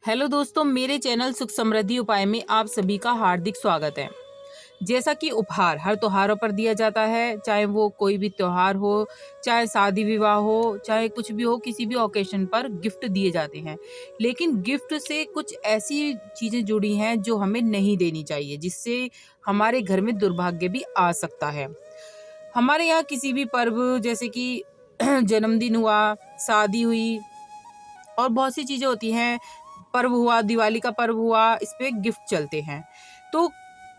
Hello दोस्तों, मेरे channel सुख समृद्धि उपाय में आप सभी का हार्दिक स्वागत है। जैसा कि उपहार हर त्योहारों पर दिया जाता है, चाहे वो कोई भी त्योहार हो, चाहे शादी विवाह हो, चाहे कुछ भी हो, किसी भी ओकेशन पर गिफ्ट दिए जाते हैं। लेकिन गिफ्ट से कुछ ऐसी चीज़ें जुड़ी हैं जो हमें नहीं देनी चाहिए, जिससे हमारे घर में दुर्भाग्य भी आ सकता है। हमारे यहाँ किसी भी पर्व जैसे कि जन्मदिन हुआ, शादी हुई और बहुत सी चीज़ें होती हैं, पर्व हुआ, दिवाली का पर्व हुआ, इस पे गिफ्ट चलते हैं। तो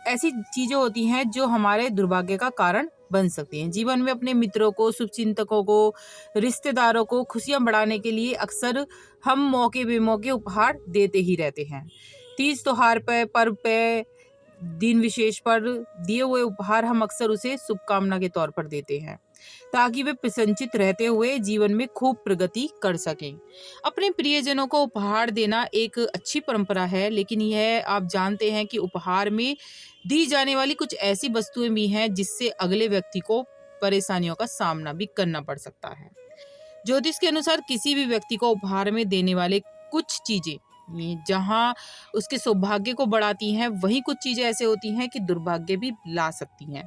ऐसी चीज़ें होती हैं जो हमारे दुर्भाग्य का कारण बन सकती हैं। जीवन में अपने मित्रों को, शुभचिंतकों को, रिश्तेदारों को खुशियाँ बढ़ाने के लिए अक्सर हम मौके-बेमौके उपहार देते ही रहते हैं। तीज त्योहार पे, पर्व पे, दिन विशेष पर दिए हुए उपहार हम अक्सर उसे शुभकामना के तौर पर देते हैं, ताकि वे प्रसन्नचित्त रहते हुए जीवन में खूब प्रगति कर सकें। अपने प्रियजनों को उपहार देना एक अच्छी परंपरा है, लेकिन यह आप जानते हैं कि उपहार में दी जाने वाली कुछ ऐसी वस्तुएं भी हैं जिससे अगले व्यक्ति को परेशानियों का सामना भी करना पड़ सकता है। ज्योतिष के अनुसार किसी भी व्यक्ति को उपहार में देने वाले कुछ चीजें ये जहाँ उसके सौभाग्य को बढ़ाती हैं, वहीं कुछ चीजें ऐसे होती हैं कि दुर्भाग्य भी ला सकती हैं।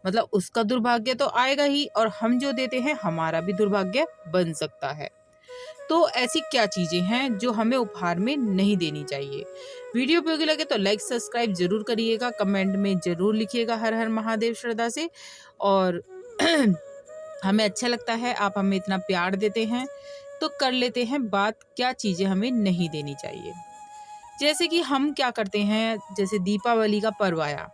मतलब उसका दुर्भाग्य तो आएगा ही, और हम जो देते हैं हमारा भी दुर्भाग्य बन सकता है। तो ऐसी क्या चीजें हैं जो हमें उपहार में नहीं देनी चाहिए? वीडियो उपयोगी लगे तो लाइक सब्सक्राइब जरूर करिएगा, कमेंट में जरूर लिखिएगा हर हर महादेव श्रद्धा से। और हमें अच्छा लगता है आप हमें इतना प्यार देते हैं। तो कर लेते हैं बात, क्या चीजें हमें नहीं देनी चाहिए। जैसे कि हम क्या करते हैं, जैसे दीपावली का पर्व आया,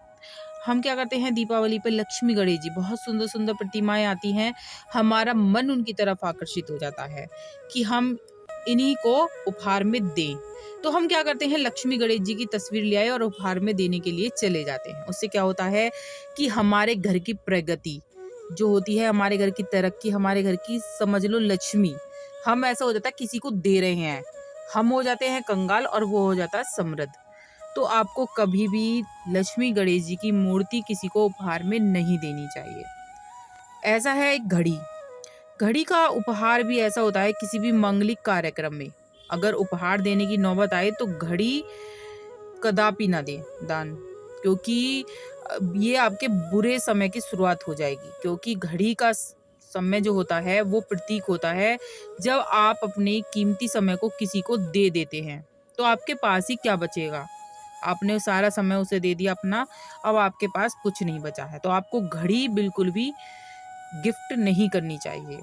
हम क्या करते हैं दीपावली पे लक्ष्मी गणेश जी बहुत सुंदर सुंदर प्रतिमाएं आती हैं, हमारा मन उनकी तरफ आकर्षित हो जाता है कि हम इन्हीं को उपहार में दें। तो हम क्या करते हैं, लक्ष्मी गणेश जी की तस्वीर ले आए और उपहार में देने के लिए चले जाते हैं। उससे क्या होता है कि हमारे घर की प्रगति जो होती है, हमारे घर की तरक्की, हमारे घर की समझ लो लक्ष्मी, हम ऐसा हो जाता है किसी को दे रहे हैं, हम हो जाते हैं कंगाल और वो हो जाता है समृद्ध। तो आपको कभी भी लक्ष्मी गणेश जी की मूर्ति किसी को उपहार में नहीं देनी चाहिए। ऐसा है एक घड़ी, घड़ी का उपहार भी ऐसा होता है किसी भी मांगलिक कार्यक्रम में अगर उपहार देने की नौबत आए तो घड़ी कदापि ना दे दान, क्योंकि ये आपके बुरे समय की शुरुआत हो जाएगी। क्योंकि घड़ी का समय जो होता है वो प्रतीक होता है जब आप अपने कीमती समय को किसी को दे देते हैं, तो आपके पास ही क्या बचेगा। आपने सारा समय उसे दे दिया अपना, अब आपके पास कुछ नहीं बचा है। तो आपको घड़ी बिल्कुल भी गिफ्ट नहीं करनी चाहिए।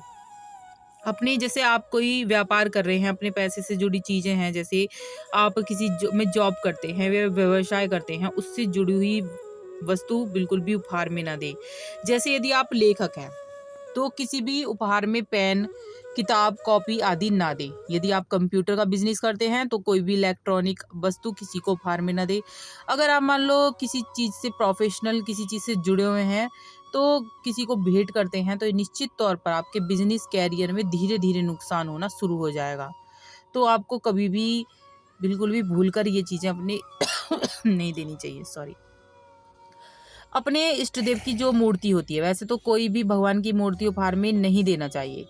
अपने जैसे आप कोई व्यापार कर रहे हैं, अपने पैसे से जुड़ी चीजें हैं, जैसे आप किसी में जॉब करते हैं, व्यवसाय करते हैं, उससे जुड़ी हुई वस्तु बिल्कुल भी उपहार में ना दें। जैसे यदि आप लेखक हैं तो किसी भी उपहार में पेन, किताब, कॉपी आदि ना दें। यदि आप कंप्यूटर का बिजनेस करते हैं तो कोई भी इलेक्ट्रॉनिक वस्तु किसी को उपहार में ना दें। अगर आप मान लो किसी चीज़ से प्रोफेशनल किसी चीज़ से जुड़े हुए हैं तो किसी को भेंट करते हैं, तो निश्चित तौर पर आपके बिजनेस कैरियर में धीरे धीरे नुकसान होना शुरू हो जाएगा। तो आपको कभी भी बिल्कुल भी भूल कर ये चीज़ें अपने नहीं देनी चाहिए। सॉरी। अपने इष्ट देव की जो मूर्ति होती है, वैसे तो कोई भी भगवान की मूर्ति उपहार में नहीं देना चाहिए,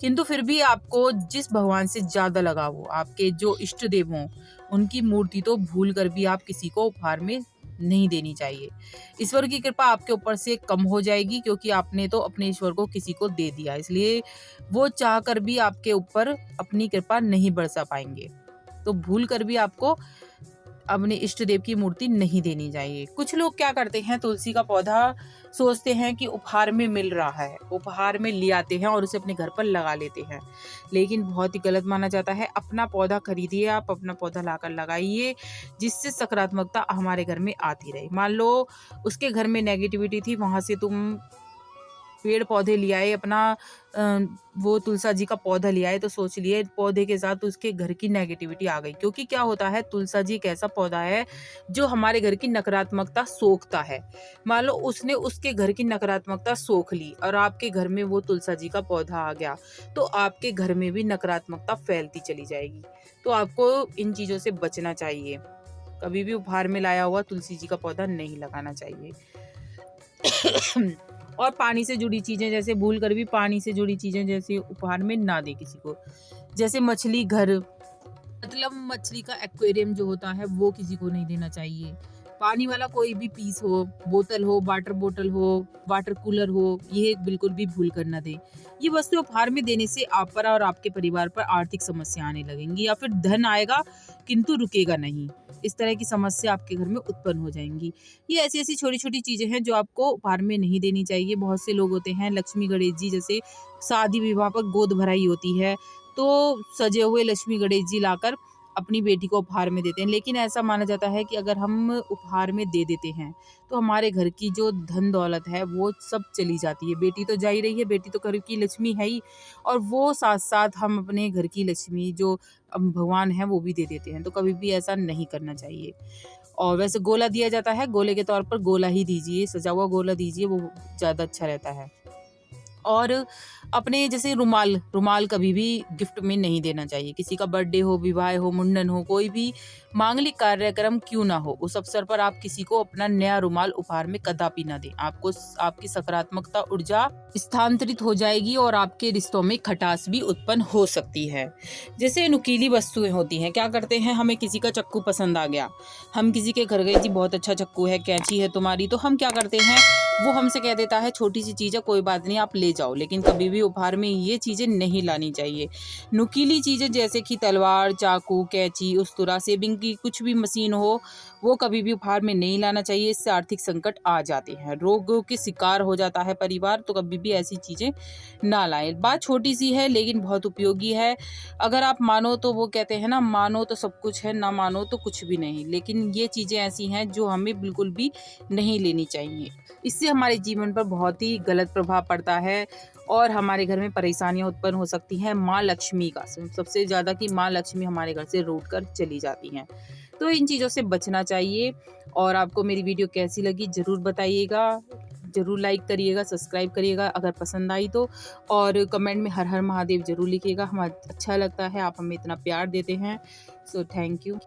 किंतु फिर भी आपको जिस भगवान से ज्यादा लगाव हो, आपके जो इष्ट देव हों, उनकी मूर्ति तो भूल कर भी आप किसी को उपहार में नहीं देनी चाहिए। ईश्वर की कृपा आपके ऊपर से कम हो जाएगी, क्योंकि आपने तो अपने ईश्वर को किसी को दे दिया, इसलिए वो चाह कर भी आपके ऊपर अपनी कृपा नहीं बरसा पाएंगे। तो भूल कर भी आपको अपने इष्ट देव की मूर्ति नहीं देनी चाहिए। कुछ लोग क्या करते हैं, तुलसी का पौधा सोचते हैं कि उपहार में मिल रहा है, उपहार में ले आते हैं और उसे अपने घर पर लगा लेते हैं, लेकिन बहुत ही गलत माना जाता है। अपना पौधा खरीदिए, आप अपना पौधा लाकर लगाइए, जिससे सकारात्मकता हमारे घर में आती रहे। मान लो उसके घर में नेगेटिविटी थी, वहां से तुम पेड़ पौधे ले आए, अपना वो तुलसा जी का पौधा ले आए, तो सोच लिए पौधे के साथ उसके घर की नेगेटिविटी आ गई। क्योंकि क्या होता है, तुलसा जी एक ऐसा पौधा है जो हमारे घर की नकारात्मकता सोखता है। मान लो उसने उसके घर की नकारात्मकता सोख ली और आपके घर में वो तुलसा जी का पौधा आ गया, तो आपके घर में भी नकारात्मकता फैलती चली जाएगी। तो आपको इन चीजों से बचना चाहिए। कभी भी उपहार में लाया हुआ तुलसी जी का पौधा नहीं लगाना चाहिए। और पानी से जुड़ी चीजें, जैसे भूल कर भी पानी से जुड़ी चीजें जैसे उपहार में ना दे किसी को। जैसे मछली घर, मतलब मछली का एक्वेरियम जो होता है वो किसी को नहीं देना चाहिए। पानी वाला कोई भी पीस हो, बोतल हो, वाटर बोतल हो, वाटर कूलर हो, ये बिल्कुल भी भूल कर ना दें। ये वस्तु उपहार में देने से आप पर और आपके परिवार पर आर्थिक समस्या आने लगेंगी या फिर धन आएगा किंतु रुकेगा नहीं। इस तरह की समस्या आपके घर में उत्पन्न हो जाएँगी। ये ऐसी-ऐसी छोटी-छोटी चीज़ें हैं जो आपको उपहार में नहीं देनी चाहिए। बहुत से लोग होते हैं लक्ष्मी गणेश जी जैसे शादी विवाह पर गोद भराई होती है, तो सजे हुए लक्ष्मी गणेश जी लाकर अपनी बेटी को उपहार में देते हैं। लेकिन ऐसा माना जाता है कि अगर हम उपहार में दे देते हैं, तो हमारे घर की जो धन-दौलत है वो सब चली जाती है। बेटी तो जा ही रही है, बेटी तो घर की लक्ष्मी है ही और वो साथ-साथ हम अपने घर की लक्ष्मी जो भगवान हैं वो भी दे देते हैं। तो कभी भी ऐसा नहीं करना चाहिए। और वैसे गोला दिया जाता है, गोले के तौर पर गोला ही दीजिए, सजा हुआ गोला दीजिए वो ज़्यादा अच्छा रहता है। और अपने जैसे रुमाल रुमाल कभी भी गिफ्ट में नहीं देना चाहिए। किसी का बर्थडे हो, विवाह हो, मुंडन हो, कोई भी मांगलिक कार्यक्रम क्यों ना हो, उस अवसर पर आप किसी को अपना नया रुमाल उपहार में कदापि ना दें। आपकी सकारात्मकता ऊर्जा स्थानांतरित हो जाएगी और आपके रिश्तों में खटास भी उत्पन्न हो सकती है। जैसे नुकीली वस्तुएं होती हैं, क्या करते हैं, हमें किसी का चक्कू पसंद आ गया, हम किसी के घर गए, जी बहुत अच्छा चक्कू है, कैंची है तुम्हारी, तो हम क्या करते हैं, वो हमसे कह देता है छोटी सी चीज़ है कोई बात नहीं आप ले जाओ, लेकिन कभी भी उपहार में ये चीज़ें नहीं लानी चाहिए। नुकीली चीज़ें जैसे कि तलवार, चाकू, कैंची, उस्तरा, शेविंग की कुछ भी मशीन हो, वो कभी भी उपहार में नहीं लाना चाहिए। इससे आर्थिक संकट आ जाते हैं, रोगों के शिकार हो जाता है परिवार, तो कभी भी ऐसी चीज़ें ना लाएं। बात छोटी सी है लेकिन बहुत उपयोगी है। अगर आप मानो तो वो कहते हैं ना, मानो तो सब कुछ है, ना मानो तो कुछ भी नहीं। लेकिन ये चीज़ें ऐसी हैं जो हमें बिल्कुल भी नहीं लेनी चाहिए। इससे हमारे जीवन पर बहुत ही गलत प्रभाव पड़ता है और हमारे घर में परेशानियां उत्पन्न हो सकती हैं। माँ लक्ष्मी का सबसे ज़्यादा कि माँ लक्ष्मी हमारे घर से रूठ कर चली जाती हैं। तो इन चीज़ों से बचना चाहिए। और आपको मेरी वीडियो कैसी लगी ज़रूर बताइएगा, ज़रूर लाइक करिएगा, सब्सक्राइब करिएगा अगर पसंद आई तो, और कमेंट में हर हर महादेव ज़रूर लिखिएगा। हमें अच्छा लगता है आप हमें इतना प्यार देते हैं। So thank you.